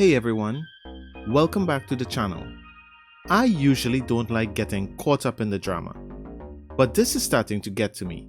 Hey everyone, welcome back to the channel. I usually don't like getting caught up in the drama, but this is starting to get to me.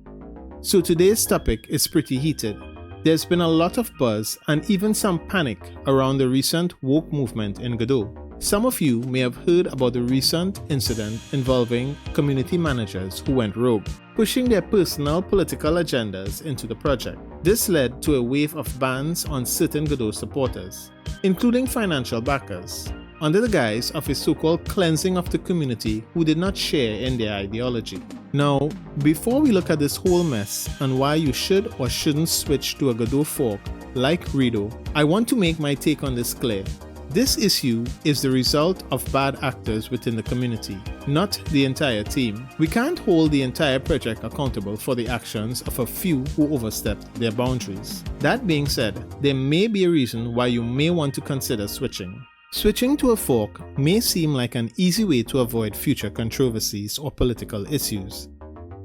So today's topic is pretty heated. There's been a lot of buzz and even some panic around the recent woke movement in Godot. Some of you may have heard about the recent incident involving community managers who went rogue, pushing their personal political agendas into the project. This led to a wave of bans on certain Godot supporters, including financial backers, under the guise of a so-called cleansing of the community who did not share in their ideology. Now, before we look at this whole mess and why you should or shouldn't switch to a Godot fork like Redot, I want to make my take on this clear. This issue is the result of bad actors within the community, not the entire team. We can't hold the entire project accountable for the actions of a few who overstepped their boundaries. That being said, there may be a reason why you may want to consider switching. Switching to a fork may seem like an easy way to avoid future controversies or political issues.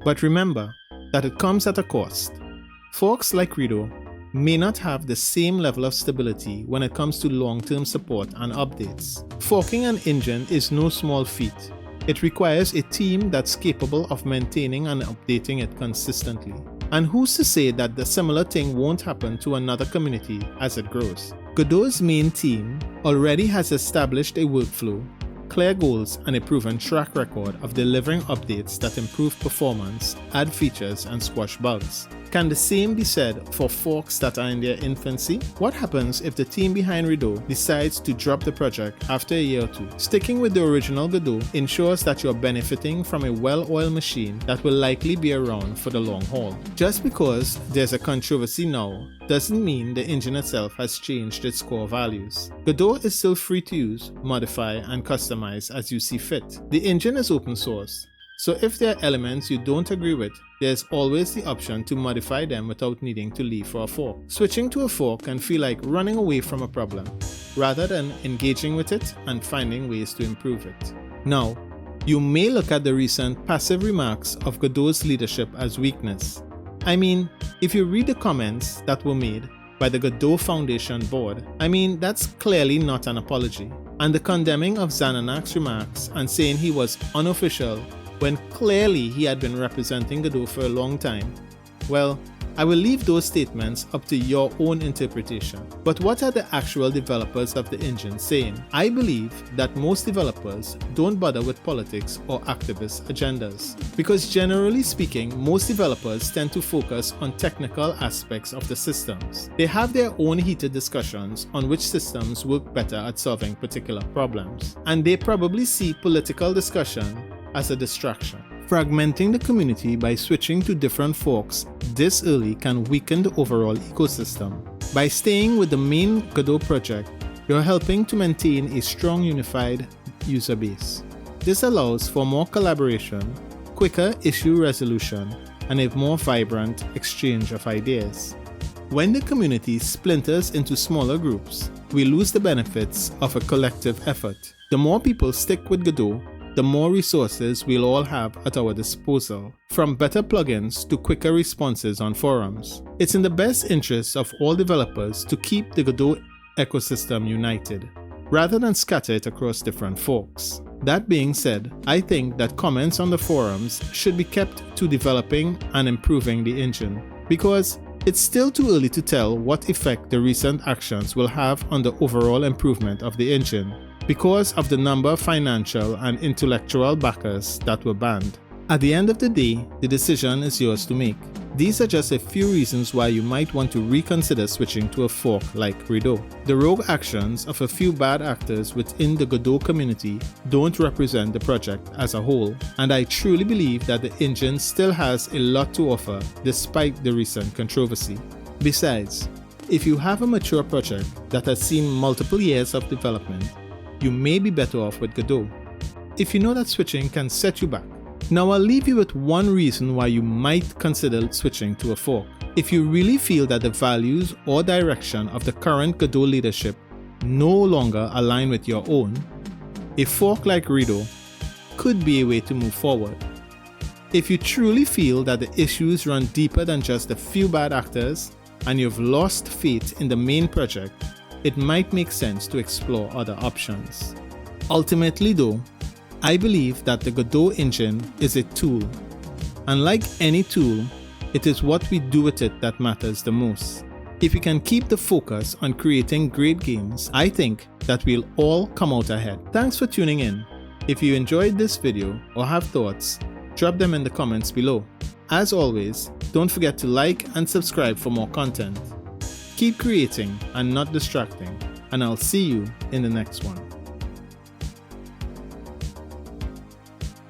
But remember that it comes at a cost. Forks like Redot may not have the same level of stability when it comes to long-term support and updates. Forking an engine is no small feat. It requires a team that's capable of maintaining and updating it consistently. And who's to say that the similar thing won't happen to another community as it grows? Godot's main team already has established a workflow, clear goals, and a proven track record of delivering updates that improve performance, add features, and squash bugs. Can the same be said for forks that are in their infancy? What happens if the team behind Redot decides to drop the project after a year or two? Sticking with the original Godot ensures that you're benefiting from a well-oiled machine that will likely be around for the long haul. Just because there's a controversy now doesn't mean the engine itself has changed its core values. Godot is still free to use, modify, and customize as you see fit. The engine is open source, so if there are elements you don't agree with, there's always the option to modify them without needing to leave for a fork. Switching to a fork can feel like running away from a problem, rather than engaging with it and finding ways to improve it. Now, you may look at the recent passive remarks of Godot's leadership as weakness. I mean, if you read the comments that were made by the Godot Foundation board, that's clearly not an apology. And the condemning of Zananak's remarks and saying he was unofficial when clearly he had been representing Godot for a long time, well, I will leave those statements up to your own interpretation. But what are the actual developers of the engine saying? I believe that most developers don't bother with politics or activist agendas, because generally speaking, most developers tend to focus on technical aspects of the systems. They have their own heated discussions on which systems work better at solving particular problems, and they probably see political discussion as a distraction. Fragmenting the community by switching to different forks this early can weaken the overall ecosystem. By staying with the main Godot project, you're helping to maintain a strong unified user base. This allows for more collaboration, quicker issue resolution, and a more vibrant exchange of ideas. When the community splinters into smaller groups, we lose the benefits of a collective effort. The more people stick with Godot, the more resources we'll all have at our disposal, from better plugins to quicker responses on forums. It's in the best interest of all developers to keep the Godot ecosystem united, rather than scatter it across different forks. That being said, I think that comments on the forums should be kept to developing and improving the engine, because it's still too early to tell what effect the recent actions will have on the overall improvement of the engine, because of the number of financial and intellectual backers that were banned. At the end of the day, the decision is yours to make. These are just a few reasons why you might want to reconsider switching to a fork like Redot. The rogue actions of a few bad actors within the Godot community don't represent the project as a whole, and I truly believe that the engine still has a lot to offer despite the recent controversy. Besides, if you have a mature project that has seen multiple years of development, you may be better off with Godot, if you know that switching can set you back. Now I'll leave you with one reason why you might consider switching to a fork. If you really feel that the values or direction of the current Godot leadership no longer align with your own, a fork like Redot could be a way to move forward. If you truly feel that the issues run deeper than just a few bad actors and you've lost faith in the main project, it might make sense to explore other options. Ultimately though, I believe that the Godot engine is a tool, and like any tool, it is what we do with it that matters the most. If we can keep the focus on creating great games, I think that we'll all come out ahead. Thanks for tuning in. If you enjoyed this video or have thoughts, drop them in the comments below. As always, don't forget to like and subscribe for more content. Keep creating and not distracting, and I'll see you in the next one.